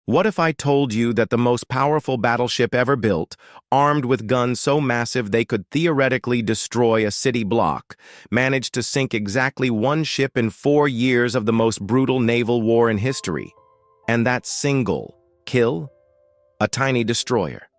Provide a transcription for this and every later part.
What if I told you that the most powerful battleship ever built, armed with guns so massive they could theoretically destroy a city block, managed to sink exactly one ship in 4 years of the most brutal naval war in history? And that single kill? A tiny destroyer.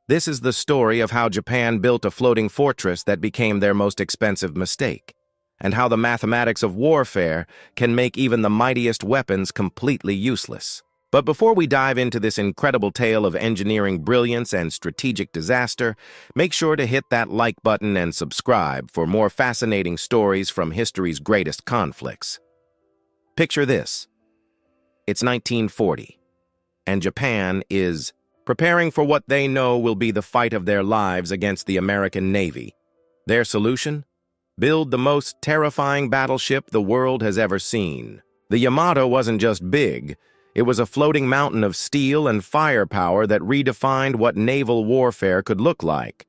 This is the story of how Japan built a floating fortress that became their most expensive mistake, and how the mathematics of warfare can make even the mightiest weapons completely useless. But before we dive into this incredible tale of engineering brilliance and strategic disaster, make sure to hit that like button and subscribe for more fascinating stories from history's greatest conflicts. Picture this. It's 1940, and Japan is preparing for what they know will be the fight of their lives against the American Navy. Their solution? Build the most terrifying battleship the world has ever seen. The Yamato wasn't just big. It was a floating mountain of steel and firepower that redefined what naval warfare could look like.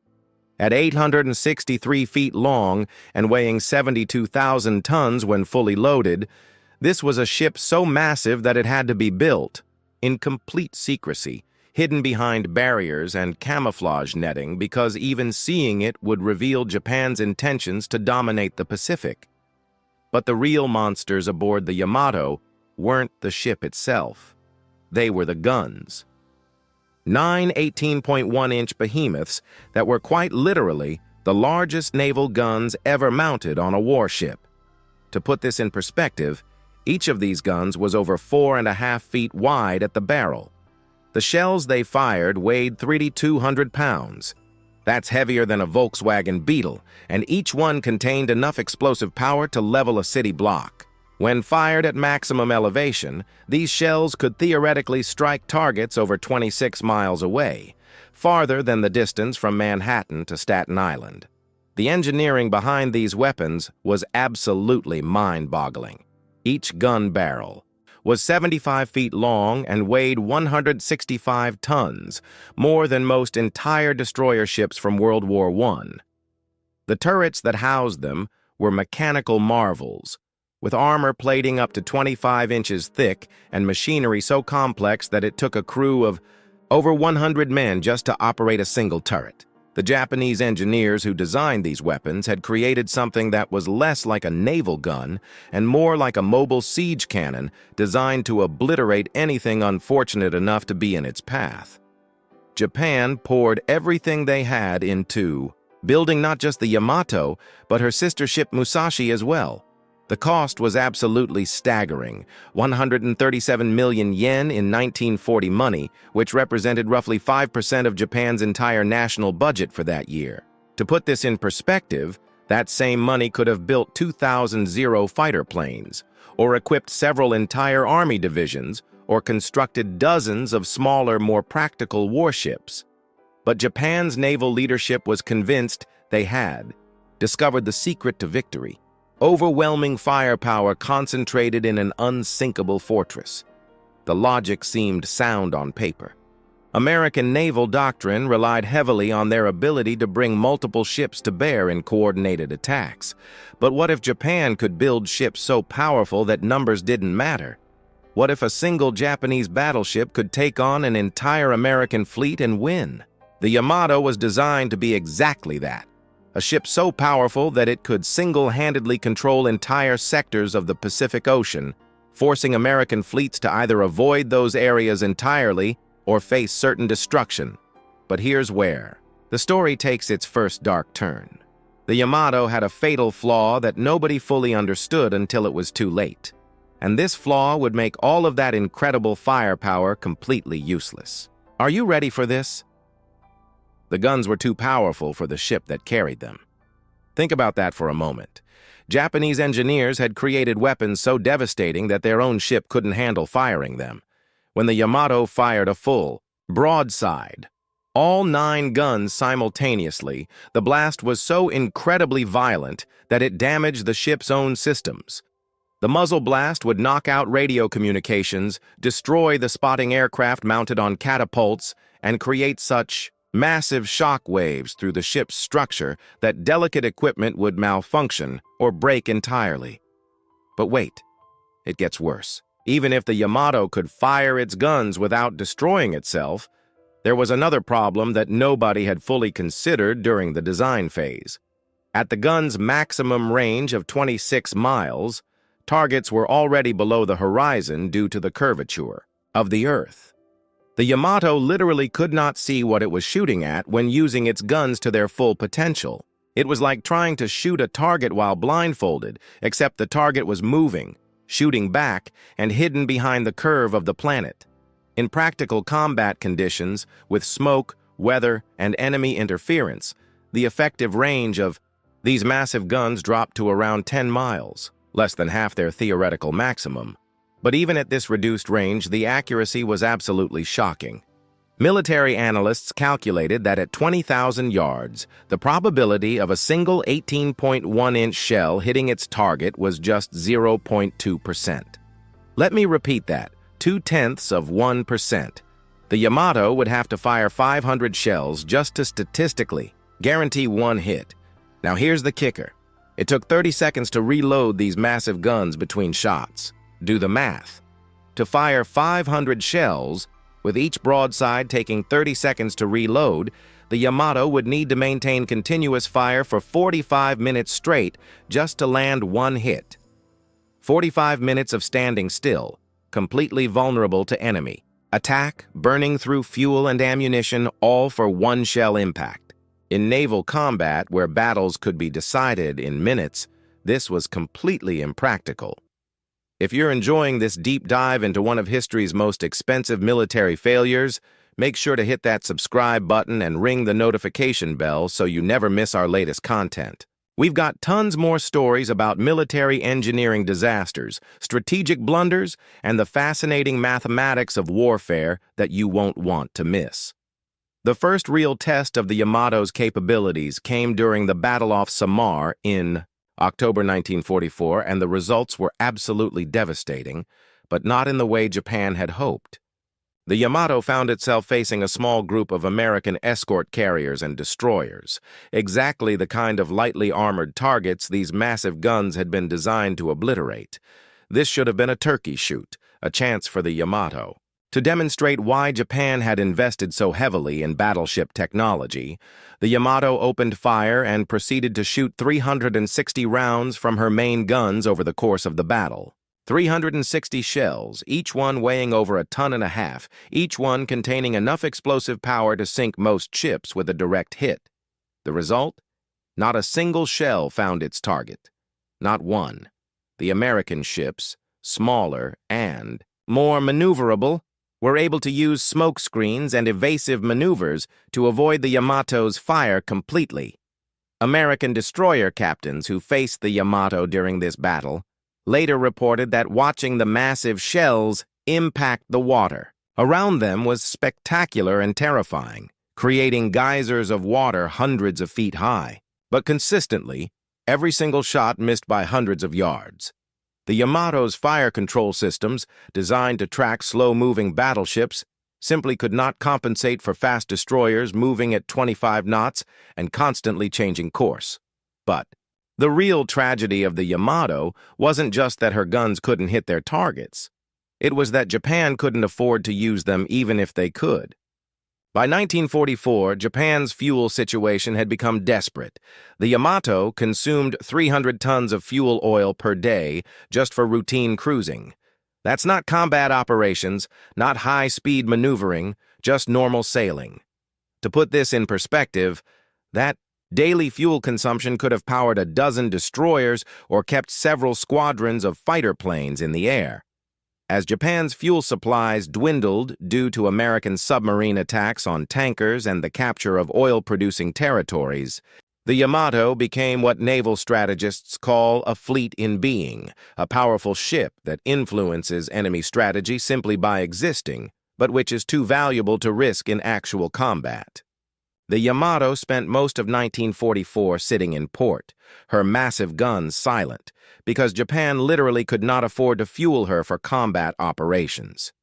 At 863 feet long and weighing 72,000 tons when fully loaded, this was a ship so massive that it had to be built in complete secrecy, hidden behind barriers and camouflage netting because even seeing it would reveal Japan's intentions to dominate the Pacific. But the real monsters aboard the Yamato weren't the ship itself. They were the guns. 9 18.1-inch behemoths that were quite literally the largest naval guns ever mounted on a warship. To put this in perspective, each of these guns was over 4.5 feet wide at the barrel. The shells they fired weighed 3,200 pounds. That's heavier than a Volkswagen Beetle, and each one contained enough explosive power to level a city block. When fired at maximum elevation, these shells could theoretically strike targets over 26 miles away, farther than the distance from Manhattan to Staten Island. The engineering behind these weapons was absolutely mind-boggling. Each gun barrel was 75 feet long and weighed 165 tons, more than most entire destroyer ships from World War I. The turrets that housed them were mechanical marvels, with armor plating up to 25 inches thick and machinery so complex that it took a crew of over 100 men just to operate a single turret. The Japanese engineers who designed these weapons had created something that was less like a naval gun and more like a mobile siege cannon designed to obliterate anything unfortunate enough to be in its path. Japan poured everything they had into building not just the Yamato, but her sister ship Musashi as well. The cost was absolutely staggering, 137 million yen in 1940 money, which represented roughly 5% of Japan's entire national budget for that year. To put this in perspective, that same money could have built 2,000 Zero fighter planes, or equipped several entire army divisions, or constructed dozens of smaller, more practical warships. But Japan's naval leadership was convinced they had discovered the secret to victory. Overwhelming firepower concentrated in an unsinkable fortress. The logic seemed sound on paper. American naval doctrine relied heavily on their ability to bring multiple ships to bear in coordinated attacks. But what if Japan could build ships so powerful that numbers didn't matter? What if a single Japanese battleship could take on an entire American fleet and win? The Yamato was designed to be exactly that. A ship so powerful that it could single-handedly control entire sectors of the Pacific Ocean, forcing American fleets to either avoid those areas entirely or face certain destruction. But here's where the story takes its first dark turn. The Yamato had a fatal flaw that nobody fully understood until it was too late. And this flaw would make all of that incredible firepower completely useless. Are you ready for this? The guns were too powerful for the ship that carried them. Think about that for a moment. Japanese engineers had created weapons so devastating that their own ship couldn't handle firing them. When the Yamato fired a full broadside, all 9 guns simultaneously, the blast was so incredibly violent that it damaged the ship's own systems. The muzzle blast would knock out radio communications, destroy the spotting aircraft mounted on catapults, and create such massive shock waves through the ship's structure that delicate equipment would malfunction or break entirely. But wait, it gets worse. Even if the Yamato could fire its guns without destroying itself, there was another problem that nobody had fully considered during the design phase. At the gun's maximum range of 26 miles, targets were already below the horizon due to the curvature of the Earth. The Yamato literally could not see what it was shooting at when using its guns to their full potential. It was like trying to shoot a target while blindfolded, except the target was moving, shooting back, and hidden behind the curve of the planet. In practical combat conditions, with smoke, weather, and enemy interference, the effective range of these massive guns dropped to around 10 miles, less than half their theoretical maximum. But even at this reduced range, the accuracy was absolutely shocking. Military analysts calculated that at 20,000 yards, the probability of a single 18.1-inch shell hitting its target was just 0.2%. Let me repeat that, 0.2%. The Yamato would have to fire 500 shells just to statistically guarantee one hit. Now here's the kicker. It took 30 seconds to reload these massive guns between shots. Do the math. To fire 500 shells, with each broadside taking 30 seconds to reload, the Yamato would need to maintain continuous fire for 45 minutes straight just to land one hit. 45 minutes of standing still, completely vulnerable to enemy attack, burning through fuel and ammunition, all for one shell impact. In naval combat, where battles could be decided in minutes, this was completely impractical. If you're enjoying this deep dive into one of history's most expensive military failures, make sure to hit that subscribe button and ring the notification bell so you never miss our latest content. We've got tons more stories about military engineering disasters, strategic blunders, and the fascinating mathematics of warfare that you won't want to miss. The first real test of the Yamato's capabilities came during the Battle off Samar in October 1944, and the results were absolutely devastating, but not in the way Japan had hoped. The Yamato found itself facing a small group of American escort carriers and destroyers, exactly the kind of lightly armored targets these massive guns had been designed to obliterate. This should have been a turkey shoot, a chance for the Yamato. To demonstrate why Japan had invested so heavily in battleship technology, the Yamato opened fire and proceeded to shoot 360 rounds from her main guns over the course of the battle. 360 shells, each one weighing over 1.5 tons, each one containing enough explosive power to sink most ships with a direct hit. The result? Not a single shell found its target. Not one. The American ships, smaller and more maneuverable, were able to use smoke screens and evasive maneuvers to avoid the Yamato's fire completely. American destroyer captains who faced the Yamato during this battle later reported that watching the massive shells impact the water around them was spectacular and terrifying, creating geysers of water hundreds of feet high. But consistently, every single shot missed by hundreds of yards. The Yamato's fire control systems, designed to track slow-moving battleships, simply could not compensate for fast destroyers moving at 25 knots and constantly changing course. But the real tragedy of the Yamato wasn't just that her guns couldn't hit their targets. It was that Japan couldn't afford to use them even if they could. By 1944, Japan's fuel situation had become desperate. The Yamato consumed 300 tons of fuel oil per day just for routine cruising. That's not combat operations, not high-speed maneuvering, just normal sailing. To put this in perspective, that daily fuel consumption could have powered a dozen destroyers or kept several squadrons of fighter planes in the air. As Japan's fuel supplies dwindled due to American submarine attacks on tankers and the capture of oil-producing territories, the Yamato became what naval strategists call a fleet in being, a powerful ship that influences enemy strategy simply by existing, but which is too valuable to risk in actual combat. The Yamato spent most of 1944 sitting in port, her massive guns silent, because Japan literally could not afford to fuel her for combat operations.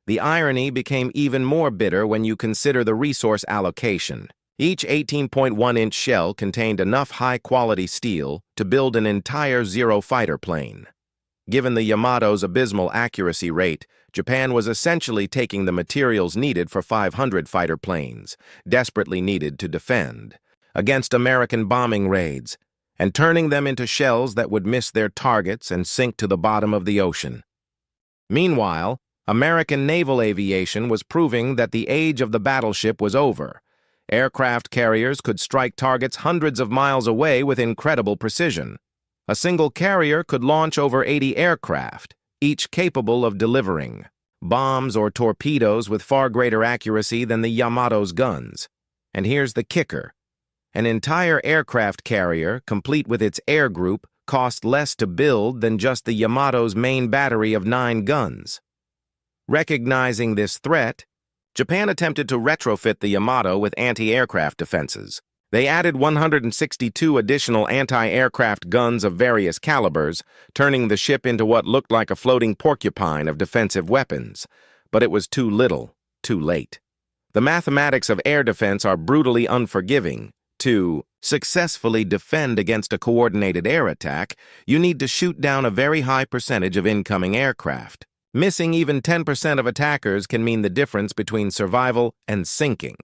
The irony became even more bitter when you consider the resource allocation. Each 18.1-inch shell contained enough high-quality steel to build an entire Zero fighter plane. Given the Yamato's abysmal accuracy rate, Japan was essentially taking the materials needed for 500 fighter planes, desperately needed to defend, against American bombing raids, and turning them into shells that would miss their targets and sink to the bottom of the ocean. Meanwhile, American naval aviation was proving that the age of the battleship was over. Aircraft carriers could strike targets hundreds of miles away with incredible precision. A single carrier could launch over 80 aircraft, each capable of delivering bombs or torpedoes with far greater accuracy than the Yamato's guns. And here's the kicker. An entire aircraft carrier, complete with its air group, cost less to build than just the Yamato's main battery of 9 guns. Recognizing this threat, Japan attempted to retrofit the Yamato with anti-aircraft defenses. They added 162 additional anti-aircraft guns of various calibers, turning the ship into what looked like a floating porcupine of defensive weapons. But it was too little, too late. The mathematics of air defense are brutally unforgiving. To successfully defend against a coordinated air attack, you need to shoot down a very high percentage of incoming aircraft. Missing even 10% of attackers can mean the difference between survival and sinking.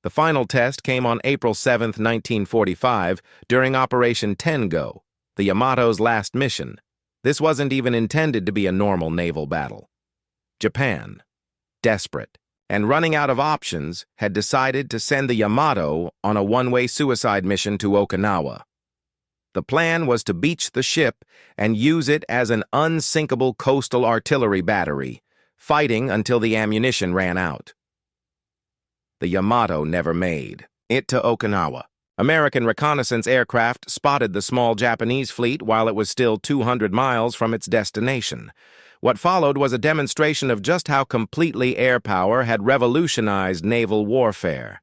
The final test came on April 7, 1945, during Operation Tengo, the Yamato's last mission. This wasn't even intended to be a normal naval battle. Japan, desperate and running out of options, had decided to send the Yamato on a one-way suicide mission to Okinawa. The plan was to beach the ship and use it as an unsinkable coastal artillery battery, fighting until the ammunition ran out. The Yamato never made it to Okinawa. American reconnaissance aircraft spotted the small Japanese fleet while it was still 200 miles from its destination. What followed was a demonstration of just how completely air power had revolutionized naval warfare.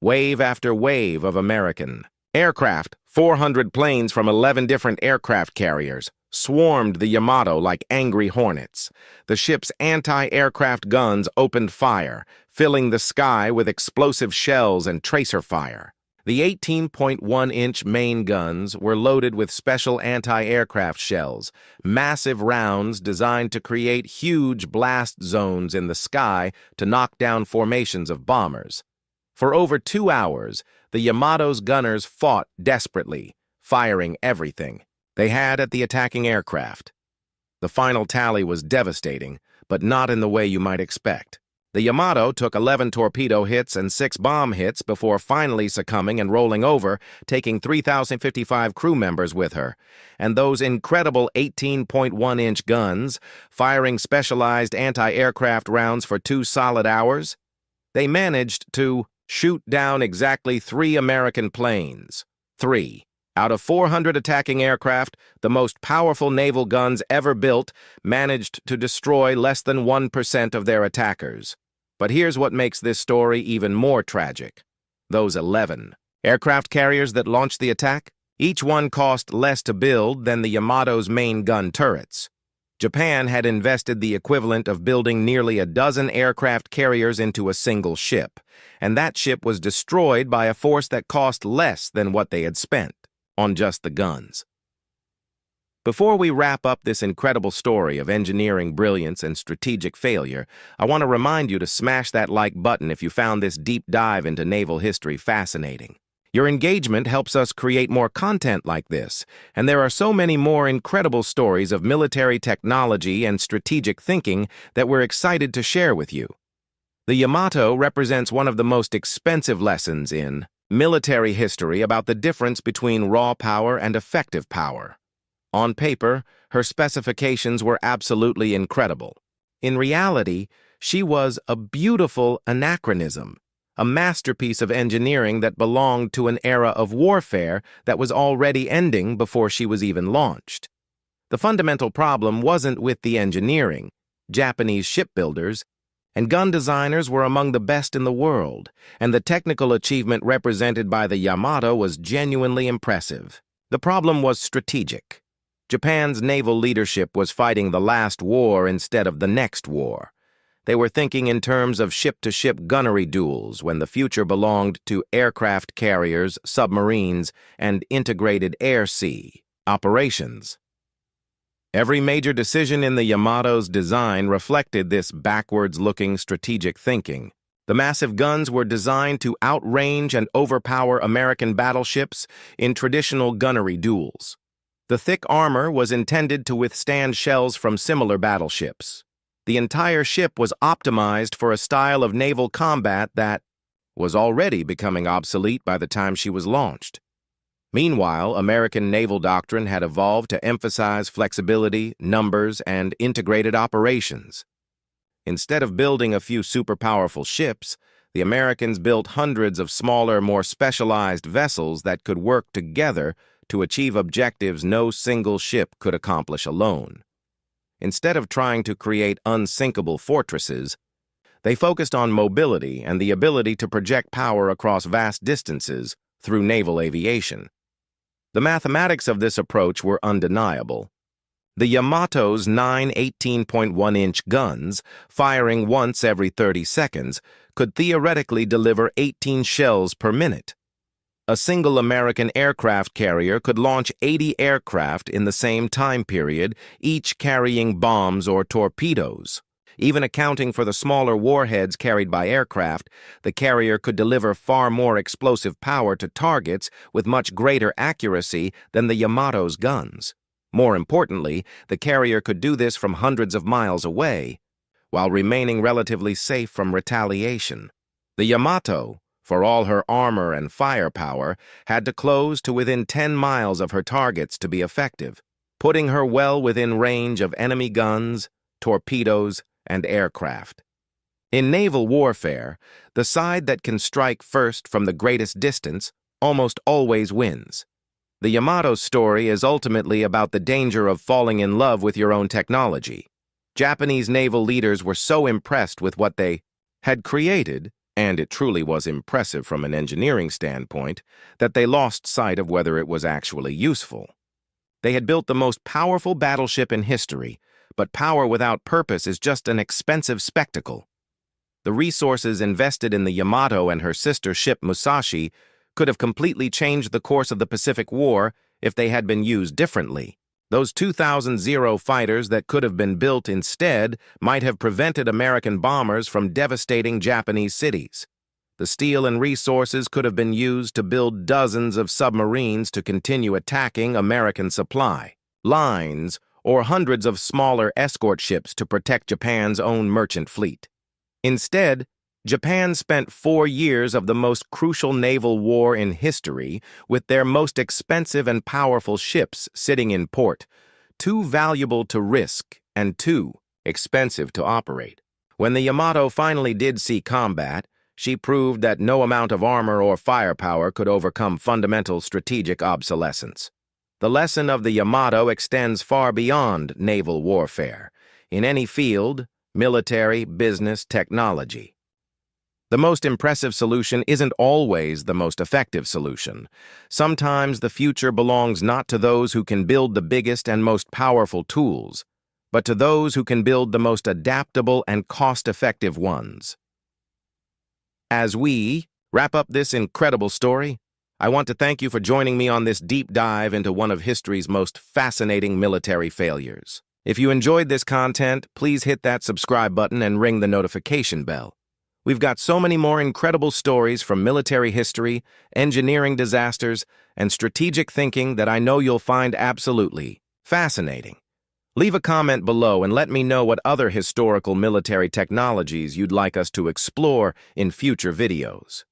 Wave after wave of American aircraft, 400 planes from 11 different aircraft carriers, swarmed the Yamato like angry hornets. The ship's anti-aircraft guns opened fire, filling the sky with explosive shells and tracer fire. The 18.1-inch main guns were loaded with special anti-aircraft shells, massive rounds designed to create huge blast zones in the sky to knock down formations of bombers. For over 2 hours, the Yamato's gunners fought desperately, firing everything they had at the attacking aircraft. The final tally was devastating, but not in the way you might expect. The Yamato took 11 torpedo hits and 6 bomb hits before finally succumbing and rolling over, taking 3,055 crew members with her. And those incredible 18.1-inch guns, firing specialized anti-aircraft rounds for 2 solid hours, they managed to shoot down exactly 3 American planes. 3. Out of 400 attacking aircraft, the most powerful naval guns ever built managed to destroy less than 1% of their attackers. But here's what makes this story even more tragic. Those 11 aircraft carriers that launched the attack, each one cost less to build than the Yamato's main gun turrets. Japan had invested the equivalent of building nearly a dozen aircraft carriers into a single ship, and that ship was destroyed by a force that cost less than what they had spent on just the guns. Before we wrap up this incredible story of engineering brilliance and strategic failure, I want to remind you to smash that like button if you found this deep dive into naval history fascinating. Your engagement helps us create more content like this, and there are so many more incredible stories of military technology and strategic thinking that we're excited to share with you. The Yamato represents one of the most expensive lessons in military history about the difference between raw power and effective power. On paper, her specifications were absolutely incredible. In reality, she was a beautiful anachronism, a masterpiece of engineering that belonged to an era of warfare that was already ending before she was even launched. The fundamental problem wasn't with the engineering. Japanese shipbuilders and gun designers were among the best in the world, and the technical achievement represented by the Yamato was genuinely impressive. The problem was strategic. Japan's naval leadership was fighting the last war instead of the next war. They were thinking in terms of ship-to-ship gunnery duels when the future belonged to aircraft carriers, submarines, and integrated air-sea operations. Every major decision in the Yamato's design reflected this backwards-looking strategic thinking. The massive guns were designed to outrange and overpower American battleships in traditional gunnery duels. The thick armor was intended to withstand shells from similar battleships. The entire ship was optimized for a style of naval combat that was already becoming obsolete by the time she was launched. Meanwhile, American naval doctrine had evolved to emphasize flexibility, numbers, and integrated operations. Instead of building a few super-powerful ships, the Americans built hundreds of smaller, more specialized vessels that could work together to achieve objectives no single ship could accomplish alone. Instead of trying to create unsinkable fortresses, they focused on mobility and the ability to project power across vast distances through naval aviation. The mathematics of this approach were undeniable. The Yamato's 9 18.1-inch guns, firing once every 30 seconds, could theoretically deliver 18 shells per minute. A single American aircraft carrier could launch 80 aircraft in the same time period, each carrying bombs or torpedoes. Even accounting for the smaller warheads carried by aircraft, the carrier could deliver far more explosive power to targets with much greater accuracy than the Yamato's guns. More importantly, the carrier could do this from hundreds of miles away, while remaining relatively safe from retaliation. The Yamato, for all her armor and firepower, had to close to within 10 miles of her targets to be effective, putting her well within range of enemy guns, torpedoes, and aircraft. In naval warfare, the side that can strike first from the greatest distance almost always wins. The Yamato's story is ultimately about the danger of falling in love with your own technology. Japanese naval leaders were so impressed with what they had created, and it truly was impressive from an engineering standpoint, that they lost sight of whether it was actually useful. They had built the most powerful battleship in history, but power without purpose is just an expensive spectacle. The resources invested in the Yamato and her sister ship Musashi could have completely changed the course of the Pacific War if they had been used differently. Those 2,000 Zero fighters that could have been built instead might have prevented American bombers from devastating Japanese cities. The steel and resources could have been used to build dozens of submarines to continue attacking American supply lines, or hundreds of smaller escort ships to protect Japan's own merchant fleet. Instead, Japan spent 4 years of the most crucial naval war in history with their most expensive and powerful ships sitting in port, too valuable to risk and too expensive to operate. When the Yamato finally did see combat, she proved that no amount of armor or firepower could overcome fundamental strategic obsolescence. The lesson of the Yamato extends far beyond naval warfare, in any field, military, business, technology. The most impressive solution isn't always the most effective solution. Sometimes the future belongs not to those who can build the biggest and most powerful tools, but to those who can build the most adaptable and cost-effective ones. As we wrap up this incredible story, I want to thank you for joining me on this deep dive into one of history's most fascinating military failures. If you enjoyed this content, please hit that subscribe button and ring the notification bell. We've got so many more incredible stories from military history, engineering disasters, and strategic thinking that I know you'll find absolutely fascinating. Leave a comment below and let me know what other historical military technologies you'd like us to explore in future videos.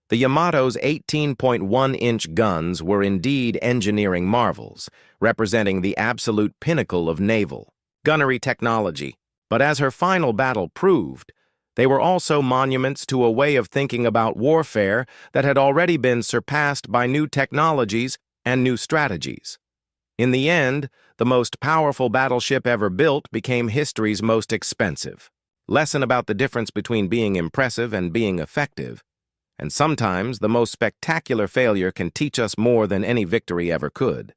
The Yamato's 18.1-inch guns were indeed engineering marvels, representing the absolute pinnacle of naval gunnery technology. But as her final battle proved, they were also monuments to a way of thinking about warfare that had already been surpassed by new technologies and new strategies. In the end, the most powerful battleship ever built became history's most expensive. Lesson about the difference between being impressive and being effective. And sometimes the most spectacular failure can teach us more than any victory ever could.